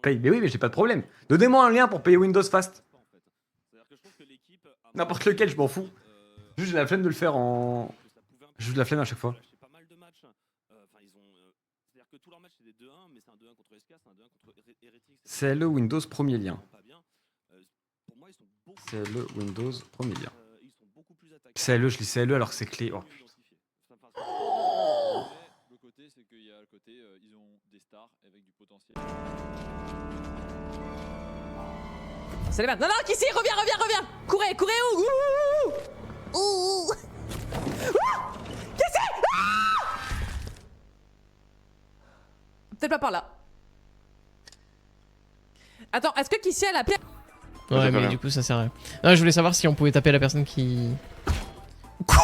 Paye. Mais oui, mais j'ai pas de problème. Donnez-moi un lien pour payer Windows Fast. N'importe lequel, je m'en fous. Juste j'ai la flemme de le faire en... Juste la flemme à chaque fois. C'est le Windows premier lien. C'est le Windows premier lien. C'est le, je lis c'est le alors que c'est clé. Oh putain. Le côté, c'est qu'il y a le côté, ils ont des stars avec du potentiel. C'est les mains. Non, non, Kissy, reviens. Courez où? Ouh. Kissy! Peut-être pas par là. Attends, est-ce que Kissy a la pierre? Ouais, mais du coup, ça sert à rien. Non, je voulais savoir si on pouvait taper la personne qui... Quoi?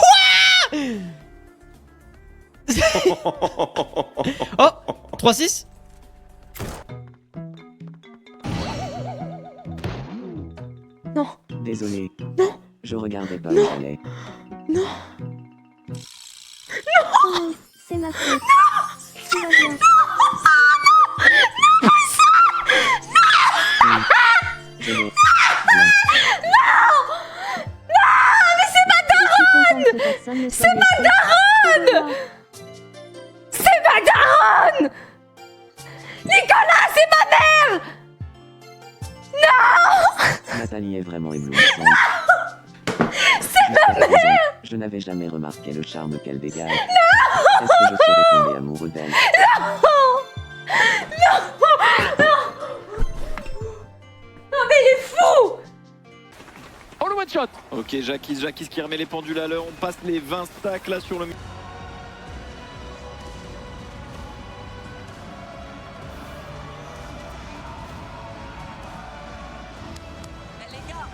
Oh, 3-6. Non. Désolé. Non. Je regardais pas où j'allais. Non. Oh, c'est ma faute. Tout va bien. Je vais... C'est ma daronne! C'est ma daronne! Nicolas, c'est ma mère! Nathalie est vraiment éblouissante. C'est ma mère! Je n'avais jamais remarqué le charme qu'elle dégage. Est-ce que je serais tombé amoureux d'elle? Non mais il est fou! Oh le one shot. Ok, Jackie qui remet les pendules à l'heure, on passe les 20 stacks là sur le... Les gars,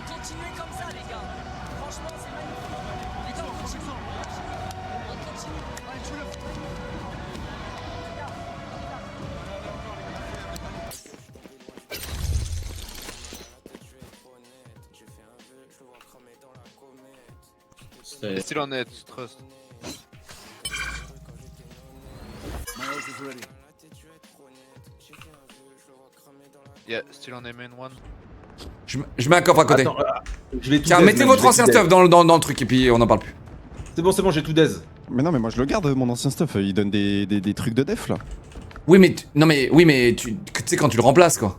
continuez comme ça, les gars. Franchement, c'est magnifique. Les gars, on continue. On continue. Allez, tu le fais. Still on it, trust. Yeah, still on main one. Je mets un coffre à côté. Attends, je l'ai tout Tiens, dead, mettez mec, votre je l'ai ancien tout dead. stuff dans le truc et puis on en parle plus. C'est bon, j'ai tout dead. Mais non, mais moi je le garde, mon ancien stuff. Il donne des trucs de def là. Oui, mais tu sais quand tu le remplaces quoi.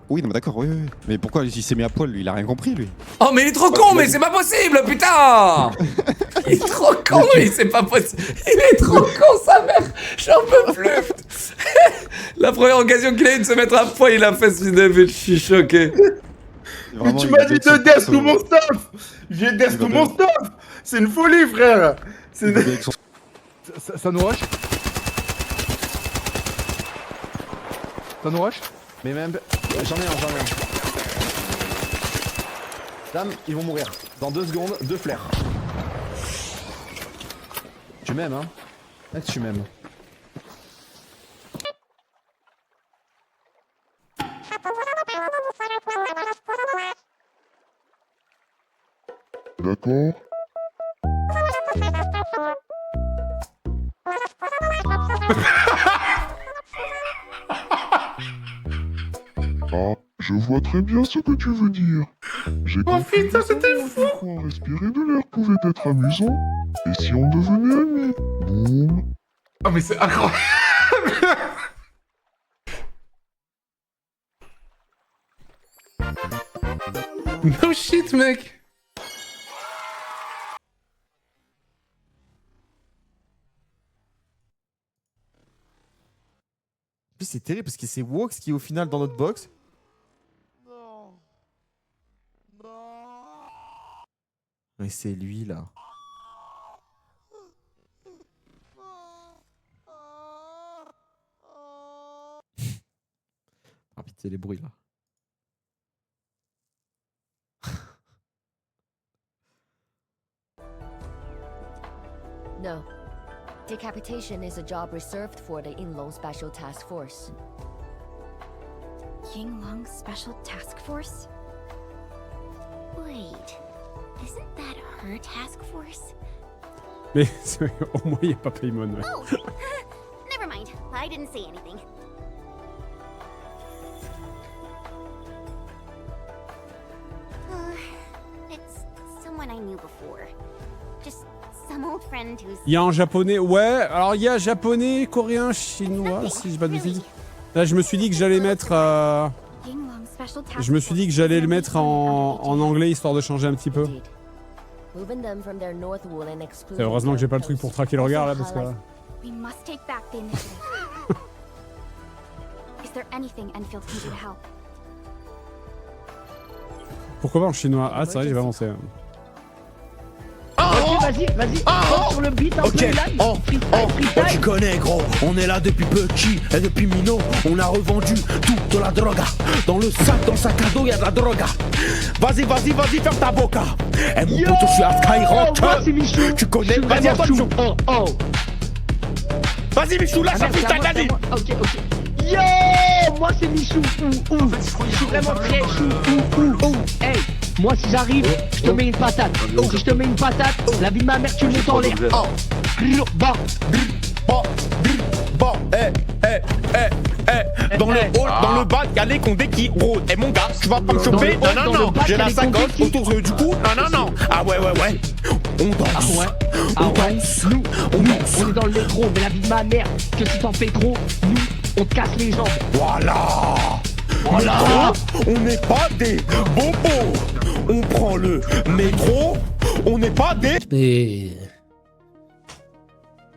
Oui, non, mais d'accord, oui. Mais pourquoi il s'est mis à poil lui? Il a rien compris lui. Oh, mais il est trop con, mais c'est pas possible, putain! Il est trop con, mais c'est pas possible. Il est trop con, sa mère. J'en peux plus. La première occasion qu'il a eu de se mettre à poil, il a fait ce vidéo, je suis choqué. Mais tu m'as dit de death tout mon stuff. J'ai death tout mon stuff. C'est une folie, frère. C'est Ça nous rush. Ça nous rush. Mais même. J'en ai un. Dame, ils vont mourir. Dans 2 secondes, 2 flares. Tu m'aimes, hein? Ah, tu m'aimes. D'accord. Ah, je vois très bien ce que tu veux dire. J'ai compris putain, c'était fou! pourquoi respirer de l'air pouvait être amusant. Et si on devenait amis? Boum. Oh, mais c'est incroyable! No shit, mec! En plus, c'est terrible parce que c'est Wox qui est au final dans notre box. Mais c'est lui là. Ah pitié les bruits là. No. Decapitation is a job reserved for the Yinglong Special Task Force. Yinglong Special Task Force? Wait, isn't that her task force? Mais au moins il n'y a pas Paymon. Oh! Never mind, I didn't say anything. Il y a un japonais, ouais, alors il y a japonais, coréen, chinois, si je dis pas de bêtises. Là, je me suis dit que j'allais mettre... Je me suis dit que j'allais le mettre en anglais, histoire de changer un petit peu. C'est heureusement que j'ai pas le truc pour traquer le regard, là, parce que... Pourquoi pas en chinois? Ah, c'est vrai, j'ai pas pensé. Ok, vas-y, sur le beat un peu live. Tu connais gros, on est là depuis petit et depuis minot, on a revendu toute la droga. Dans le sac à dos y'a de la droga. Vas-y, ferme ta boca. Eh mon pote, je suis à Skyrock. Tu connais, vas-y, à toi Michou. Vas-y Michou, lâche un freestyle, vas-y. Ok. Yo, moi c'est Michou. Je suis vraiment très chou. Hey. Moi si j'arrive, je te mets une patate. Si je te mets une patate, la vie de ma mère tu le mets en l'air. Dans le hall, dans le bas, y'a les condés qui rôdent. Eh mon gars, tu vas pas me choper? Non. J'ai la sacoche autour du cou. Non. Ah ouais. On danse. On danse. Nous, on est dans le métro, mais la vie de ma mère, que si t'en fais trop, nous, on te casse les jambes. Voilà. On n'est pas des bobos. On prend le métro. On n'est pas des... Mais...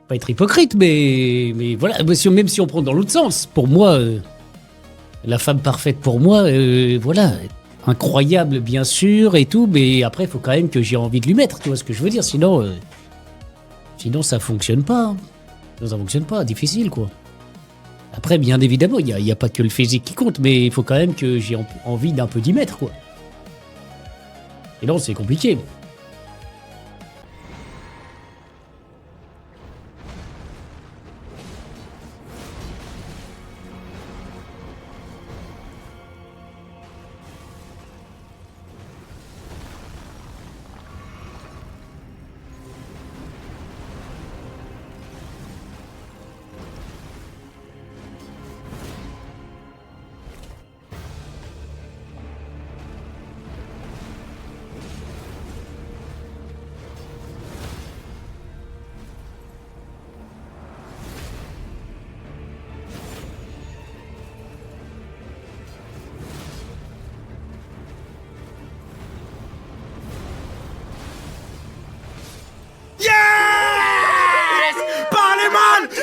Pas être hypocrite, mais voilà, même si on prend dans l'autre sens, pour moi, la femme parfaite pour moi, voilà, incroyable bien sûr et tout, mais après il faut quand même que j'ai envie de lui mettre, tu vois ce que je veux dire, sinon ça fonctionne pas. Ça fonctionne pas, difficile quoi. Après bien évidemment, il y a pas que le physique qui compte, mais il faut quand même que j'ai envie d'un peu d'y mettre quoi. Sinon c'est compliqué.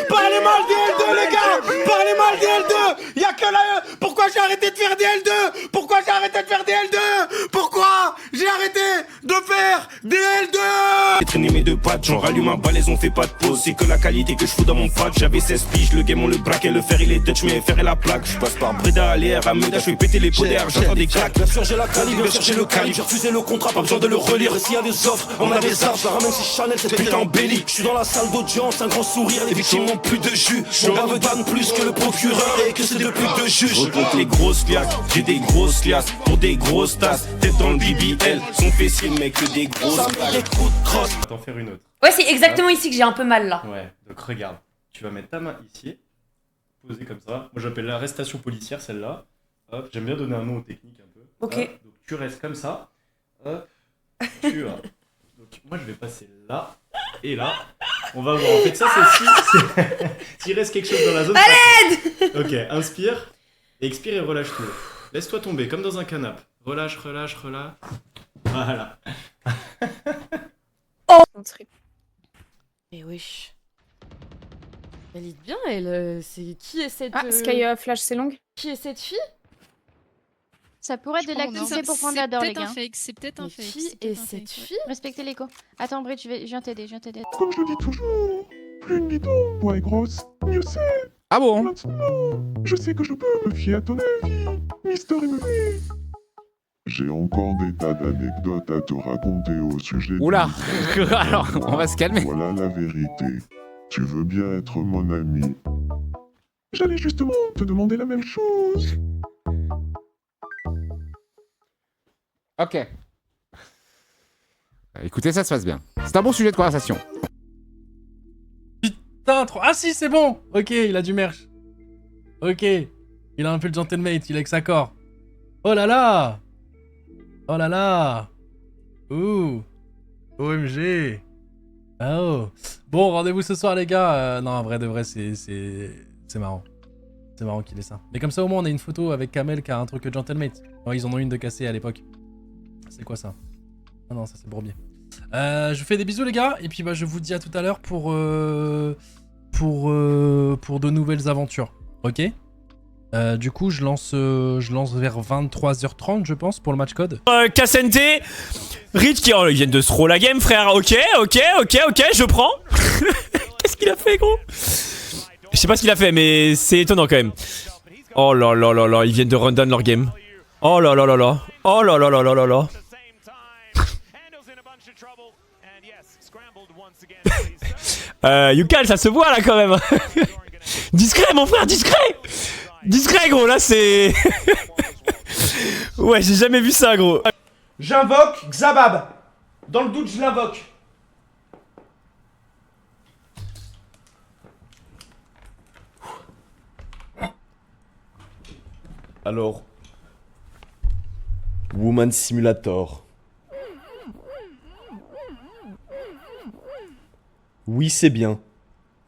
Parlez mal des L2 les gars. Parlez mal des L2. Y'a que la... Pourquoi j'ai arrêté de faire des L2? Pourquoi j'ai arrêté de faire des L2? Pourquoi j'ai arrêté de faire des L2? J'ai traîné mes deux pattes, j'en rallume un balai, on fait pas de pause. C'est que la qualité que je fous dans mon pack. J'avais 16 piges, le game on le braquait, le fer il est Dutch, mais fer et la plaque. Je passe par Breda, Aléa, Ameda, je fais péter les podères, j'entends des claques. Bien sûr j'ai la calibre, bien sûr j'ai le calibre. J'ai refusé le contrat, pas besoin de le relire. S'il y a des offres, on a des arbres. Je la ramène si Chanel, c'est putain embelli. Je suis dans la salle d'audience, un grand sourire, les victimes n'ont plus de jus. Mon gars me donne plus que le procureur et que c'est de plus de juge. Je compte les grosses claques, j'ai des grosses liasses pour des grosses tasses. Tête dans le BBL, son fessier mec que des grosses crosse. On va t'en faire une autre. Ouais, c'est exactement ici que j'ai un peu mal là. Ouais, donc regarde, tu vas mettre ta main ici, posée comme ça. Moi j'appelle l'arrestation policière celle-là. Hop, j'aime bien donner un nom aux techniques un peu. Ok. Hop, donc tu restes comme ça. Hop, tu vas. Donc moi je vais passer là et là. On va voir. En fait ça c'est s'il reste quelque chose dans la zone. À l'aide. Ok, inspire, expire et relâche tout. Laisse-toi tomber comme dans un canapé. Relâche. Voilà. Oh. Mais wesh. Elle lit bien, elle. C'est qui est cette. Ah, Sky Flash, c'est long. Qui est cette fille? Ça pourrait être de l'activité pour prendre la d'or, les gars. C'est peut-être un fake. Qui est cette fille? Respectez l'écho. Attends, Bridge, je viens t'aider, Comme je le dis toujours, plus une bidon, ouais grosse, mieux c'est. Ah bon? Maintenant, je sais que je peux me fier à ton avis, Mister MV. J'ai encore des tas d'anecdotes à te raconter au sujet de... Oula. Alors, on va se calmer. Voilà la vérité. Tu veux bien être mon ami? J'allais justement te demander la même chose. Ok. Écoutez, ça se passe bien. C'est un bon sujet de conversation. Putain, trop... Ah si, c'est bon. Ok, il a du merch. Ok. Il a un peu le gentlemate, il est avec sa corps. Oh là là. Oh là là. Ouh. OMG. Ah oh. Bon, rendez-vous ce soir, les gars. Non, en vrai de vrai, c'est marrant. C'est marrant qu'il ait ça. Mais comme ça, au moins, on a une photo avec Kamel qui a un truc Gentlemate. Oh, ils en ont une de cassée à l'époque. C'est quoi ça? Ah non, ça c'est Bourbier. Je vous fais des bisous, les gars. Et puis, bah, je vous dis à tout à l'heure pour de nouvelles aventures. Ok? Du coup, je lance vers 23h30, je pense, pour le match code. Cassente, Rich qui... Oh, ils viennent de se roll la game, frère. Ok, je prends. Qu'est-ce qu'il a fait, gros? Je sais pas ce qu'il a fait, mais c'est étonnant quand même. Oh là là là là, ils viennent de run down leur game. Oh là là là là. Oh là là là là là là. Yukal, ça se voit là quand même. Discret, mon frère, discret. Discret, gros, là c'est... Ouais, j'ai jamais vu ça, gros. J'invoque Xabab. Dans le doute, je l'invoque. Alors, Woman Simulator. Oui, c'est bien,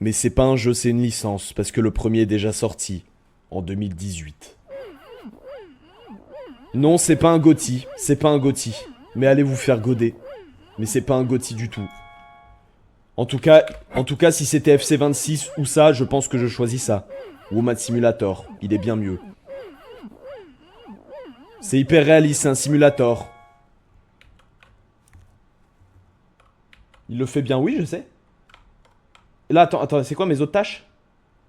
mais c'est pas un jeu, c'est une licence, parce que le premier est déjà sorti, en 2018. Non, c'est pas un GOTY, mais allez vous faire goder. Mais c'est pas un GOTY du tout. En tout cas, si c'était FC26 ou ça, je pense que je choisis ça. Woman Simulator, il est bien mieux. C'est hyper réaliste, c'est un simulator. Il le fait bien, oui, je sais. Là, attends, c'est quoi mes autres tâches?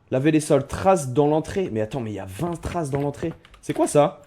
Laver les sols, traces dans l'entrée. Mais attends, mais il y a 20 traces dans l'entrée. C'est quoi ça?